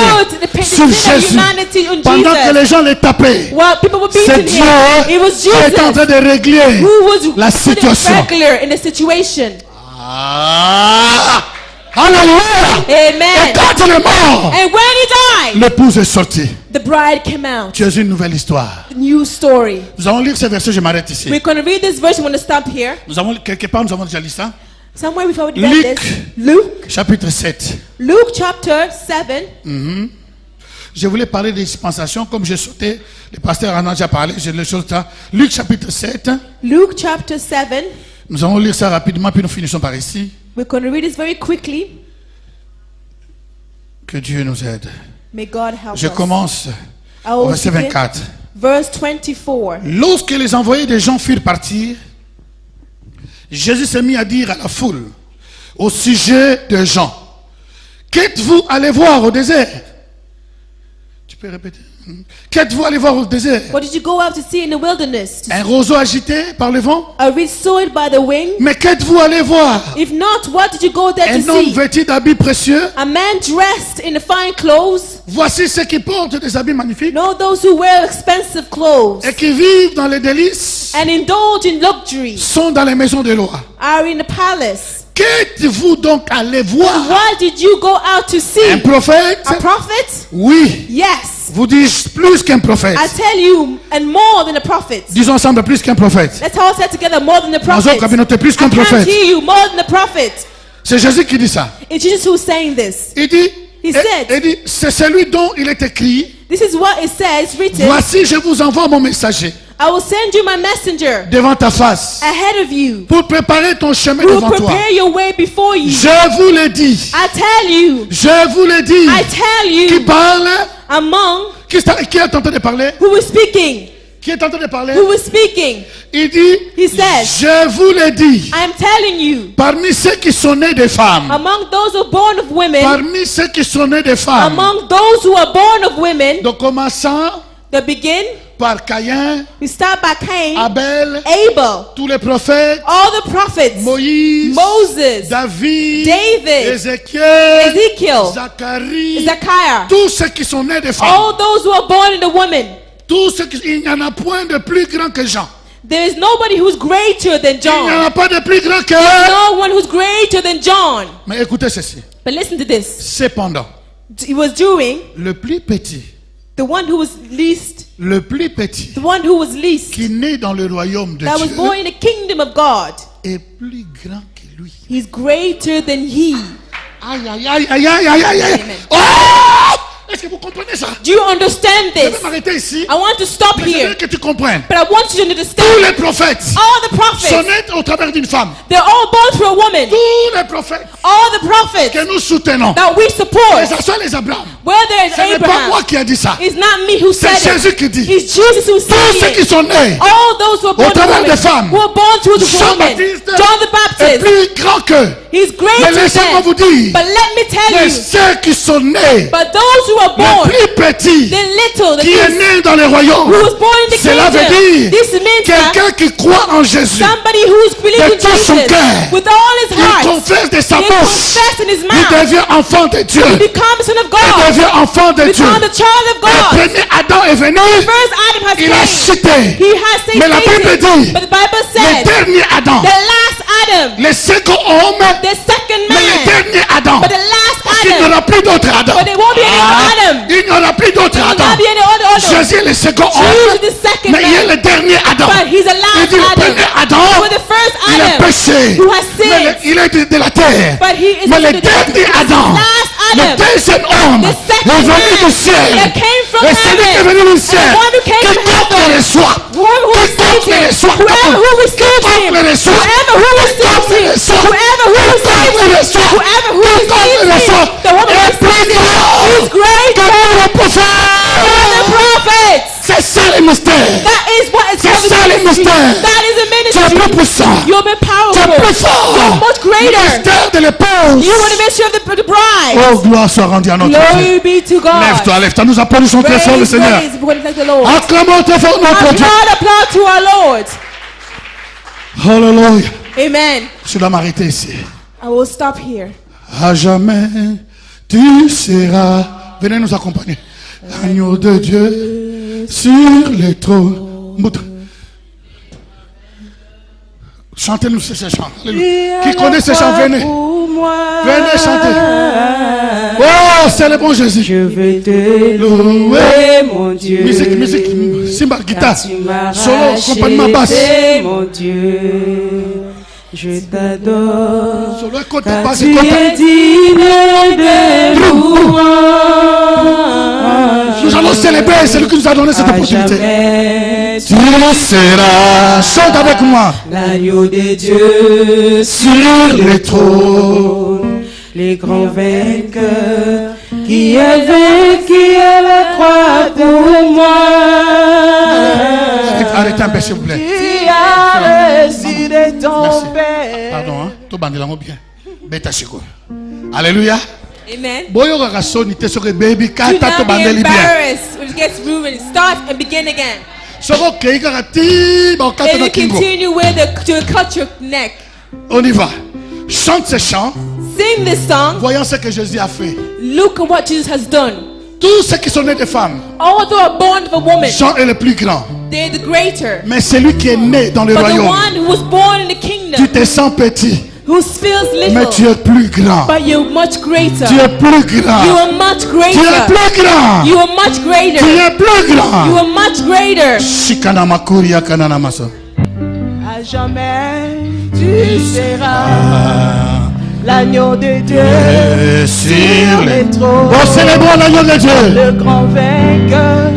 put the sur sin of Jésus. humanity on Pendant que Jesus. les gens les tapaient, While people were c'est beating Dieu him, it was qui est en Jesus train de régler who was la putting situation. regular in the situation. Ah! Alléluia! Et Amen. quand il est mort, And when he died, l'épouse est sortie. the bride came out. Tu as une nouvelle histoire. New story. Nous allons lire ce verset, je m'arrête ici. We're going to read this verse. I'm going to stop here. Nous avons, quelque part, nous avons déjà lu ça. Somewhere before we Luc. read this. Luke. Chapitre 7. Luke chapter 7. Je voulais parler des dispensations, comme j'ai sauté, le pasteur en a déjà parlé, je le saute là. Luc chapitre 7. Luke chapter 7. Nous allons lire ça rapidement, puis nous finissons par ici. We're going to read this very quickly. Que Dieu nous aide. May God help Je us. commence I au will verset begin 24. Verse 24. Lorsque les envoyés des gens furent partis, Jésus s'est mis à dire à la foule au sujet de Jean, qu'êtes-vous allé voir au désert? Tu peux répéter? Qu'êtes-vous allé voir au désert? What did you go out to see in the wilderness? Un roseau agité par le vent? A reed sowed by the wind? Mais qu'êtes-vous allé voir? If not, what did you go there Un to homme see? vêtu d'habits précieux? A man dressed in fine clothes? Voici ceux qui portent des habits magnifiques No, those who wear expensive clothes et qui vivent dans les délices and indulge in luxury sont dans les maisons de loi. are in the palace. Qu'êtes-vous donc allé voir? What did you go out to Un see? prophète? A prophet? Oui. Yes. Vous dites plus qu'un prophète. I tell you, and more than a prophet. Disons ensemble plus qu'un prophète. Let's all say together, more than a Dans prophet. une communauté plus I qu'un can't prophète. hear you, more than a prophet. C'est Jésus qui dit ça. It's Jesus who's saying this. Il dit, He said- il dit, c'est celui dont il est écrit, This is what it says, written. voici je vous envoie mon messager I will send you my messenger devant ta face ahead of you, pour préparer ton chemin who will devant toi. prepare your way before you. Je vous le dis. I tell you, Je vous le dis. I tell Qui you, parle? among Qui est en train de parler? who is speaking, Qui est en train de parler? who is speaking, Il dit, He says, je vous le dis. I am telling you, Parmi ceux qui sont nés des femmes, among those who are born of women, parmi ceux qui sont nés des femmes, among those who are born of women, donc commençant that begin, par Caïn, we start by Cain, Abel, Abel, tous les prophètes, all the prophets, Moïse, Moses, David, David, Ézéchiel, Ezekiel, Zacharie, Zechariah, tous ceux qui sont nés des femmes, all those who are born in the woman. tous ceux qui, il n'y en a point de plus grand que Jean. There is nobody who's greater than Il n'y en John. a pas de plus grand que... No one who's greater than John. Mais écoutez ceci. But listen to this. Cependant, It was doing le plus petit, the one who was least, le plus petit, the one who was least, qui naît dans le royaume de that was Dieu, born in the kingdom of God, est plus grand que lui. he's greater than he. Aïe, aïe, aïe, aïe, aïe, aïe, aïe, aïe. Amen. Oh! Est-ce que vous comprenez ça? Do you understand Je vais this? m'arrêter ici. I want to stop Mais je veux here, que tu comprennes. but I want you to Tous understand. les prophètes All the sont prophets, nés au travers d'une femme. they're all born through a woman. Tous les prophètes All the prophets que nous soutenons, that we que support, ce soit les Abraham, whether it's ce n'est pas moi Abraham, qui ai dit ça. it's not me who C'est said Jésus it. qui dit. It's Jesus who Tous ceux said qui it. sont nés All those who are born travers through des femmes. women, who are born through the woman. Jean-Baptiste John the est Baptist, plus grand qu'eux. he's Mais greater laissez-moi vous than. dire, But let me tell mais you, ceux qui sont nés, but those who are les born, plus petits, the little, the qui est least, né dans les royaumes, who was born in the cela veut kingdom, dire this means that quelqu'un qui croit en Jésus, somebody who's believing in tout son Jesus cœur, with all his il heart, confesse de sa he bouche, confess in his il mouth, devient enfant de Dieu, he becomes a son of il God, devient enfant de Dieu. become the child of Le God. premier Adam est venu, First Adam has il a came, chuté. he has Mais la Bible Satan, dit, but the Bible le said, dernier Adam, the last Adam, le second homme, the second mais le man, dernier Adam, but the last parce qu'il n'y Adam, aura plus d'autre Adam. but there won't be any other Adam. Il n'y aura plus d'autre There will Adam. not be any other Adam. Jésus est le second Jesus homme, is the second mais il est man, le dernier Adam. but he's the Il last dit le Adam. premier Adam, But the first il est Adam, péché, who has mais sinned, il est de la terre. but he is Mais le the dernier Adam, last le Adam, deuxième homme, the second est venu man du ciel. that came from Et celui qui est heaven, venu du and ciel, the one who came from quiconque heaven, le reçoit, whoever who receives him, whoever who receives him, whoever who receives him, whoever who receives him, whoever who receives him, the one who receives him is greater than the prophets. C'est ça le mystère. That is what is C'est called ça le the ministry. mystère. That is a Tu es plus ministry. puissant. You'll be Tu es powerful. plus fort. You're much Le greater. mystère de l'épouse. You want to make sure of the bride. Oh, gloire soit rendue à notre Dieu. Glory be to God. Lève-toi, lève-toi. Nous applaudissons très fort le Praise, Seigneur. praise, we're going to thank the Lord. Acclamons très fort notre Dieu. Applaud to our Lord. Alléluia. Amen. Je dois m'arrêter ici. I will stop here. À jamais, tu seras. Venez nous accompagner. L'agneau de Dieu sur les trônes. Chantez-nous ces chants. Alléluia. Qui connaît ces chants, venez. Venez chanter. Oh, c'est le bon Jésus. Je veux te louer, mon Dieu. Musique, cymbale, guitare, Tu m'as solo, accompagnement basse. racheté, mon Dieu. Je t'adore. Solo, écoute, Car basse, tu écoute. es digne de louange. Nous allons célébrer celui qui nous a donné cette À opportunité. jamais, Tu seras, chante avec moi, l'agneau de Dieu sur les trônes. les grands vainqueurs qui est vaincu à la croix pour moi. Arrêtez un peu, s'il vous plaît. Qui a reçu de ton Merci. Père. Pardon, hein. Tout bandit là, bien. Beta chiko. Alléluia. Amen. Boyo rasoni te soke baby Do kata to not be bandeli bien. embarrassed when it gets ruined. Start and begin again. Soko keika kati ba kata And na you kingo. continue where to cut your neck. On y va. Chante ces chants, Sing this song. voyant ce que Jésus a fait. Look at what Jesus has done. Tous ceux qui sont nés de femmes, All who are born of a woman, Jean est le plus grand. they're the greater. Mais celui qui est né dans le But the royaume, one who was born in the tu kingdom, te sens petit, who feels mais tu little, es plus grand. but you're much greater. Tu es plus grand. You are much Tu es greater. plus grand. You are much Tu greater. es plus You grand. are much greater. Shikana makuri akana namasa. À jamais, tu seras l'agneau de Dieu Sur les trônes. Oh, célébrons l'agneau de Dieu. Le grand vainqueur.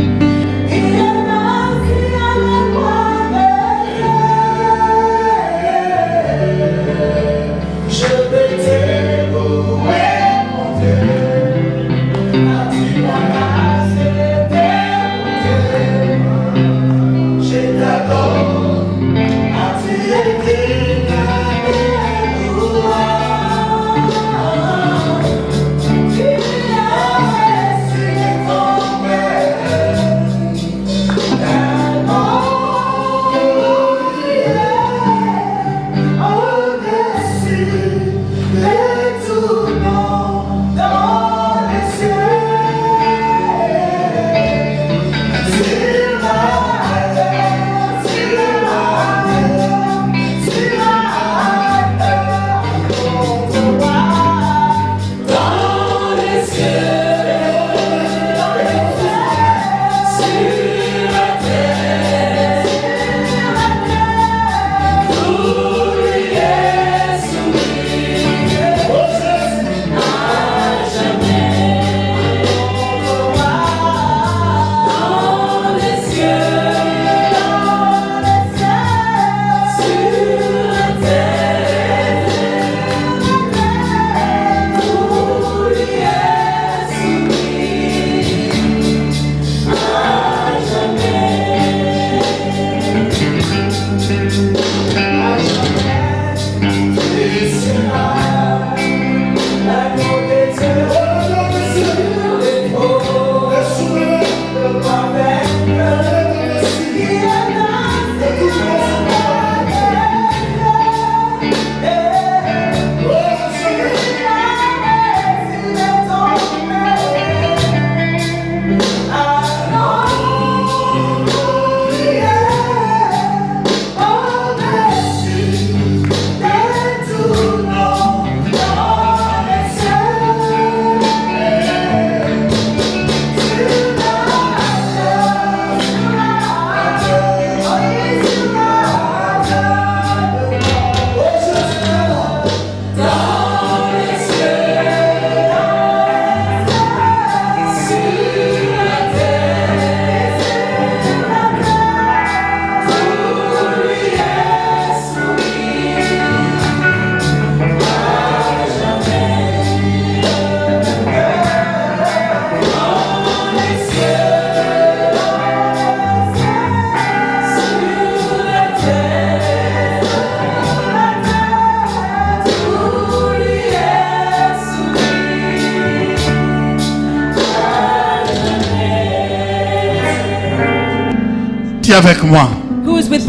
avec moi? Who is with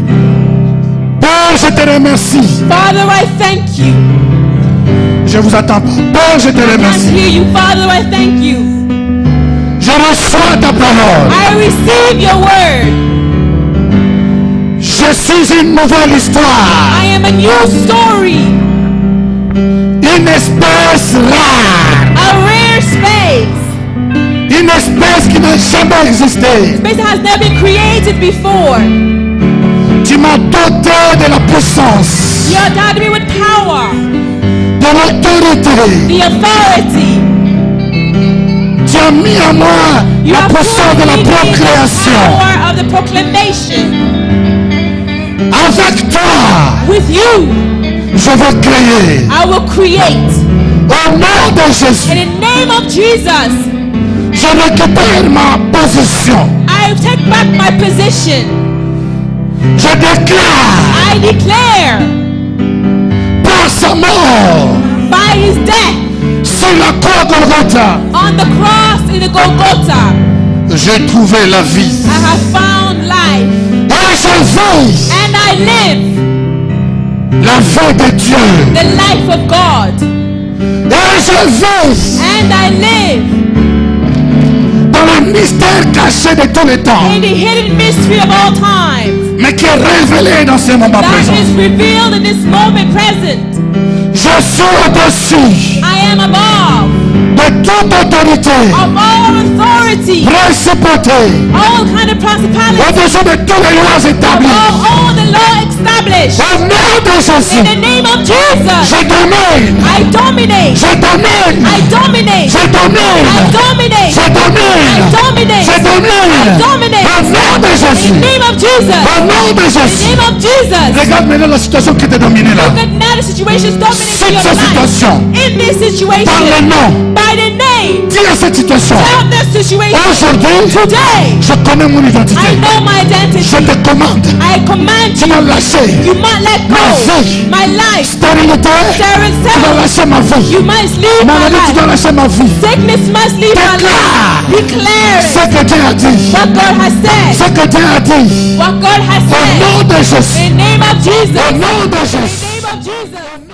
Père, je te remercie. Father, I thank you. Je vous attends pas. Père, je te I can't remercie. hear you. Father, I thank you. Je reçois ta parole. I receive your word. Je suis une nouvelle histoire. I am a new story. Une espèce rare. A rare space. Une espèce qui n'a jamais existé. Space that has never been created before. Tu m'as doté de la puissance, You endowed me with power, de l'autorité. the authority. Tu as mis à moi You la have puissance put de la in me the procréation. power of the proclamation. Avec toi, With you, je vais créer. I will create. Au nom de Jésus, In the name of Jesus, je récupère ma position. I take back my position. Je déclare I declare par sa mort by his death sur la croix Golgotha, on the cross in the Golgotha, j'ai trouvé la vie. I have found life. Et je vis And I live la vie de Dieu. the life of God. Et je vis And I live dans le mystère caché de tous les temps, in the hidden mystery of all time mais qui est révélé dans ce moment that présent. is revealed in this moment present. Je suis au-dessus I am above de toute autorité, of all authority, principauté, all kind of principalities, au-dessus de toutes les lois établies. of all the law established. Au nom de In Jésus, the name of Jesus, je domine, I dominate. je domine, I dominate. je domine, I dominate. je domine, I dominate. je domine. I dominate. Au nom de In Jésus, the name of Jesus. au nom de In the Jésus. name of Jesus. Regarde maintenant la situation qui te domine là. Look at now the situation is dominating Cette your life. situation, In this par le situation, nom, by the name, dis à cette situation, tell that situation. aujourd'hui, Today, je connais mon identité. I know my identity. Je te commande, I command tu vas you. lâcher You must let ma go. vie. My life. Stérilité, tu vas lâcher ma vie. You must leave my Maladie, tu dois life. lâcher ma vie. Sickness must leave my Déclare life. Declare ce que Dieu a dit. what God has Ce said. que Dieu a dit. What God has Au said. nom de Jésus. In the name of Jesus. Au nom de In Jésus. the name of Jesus.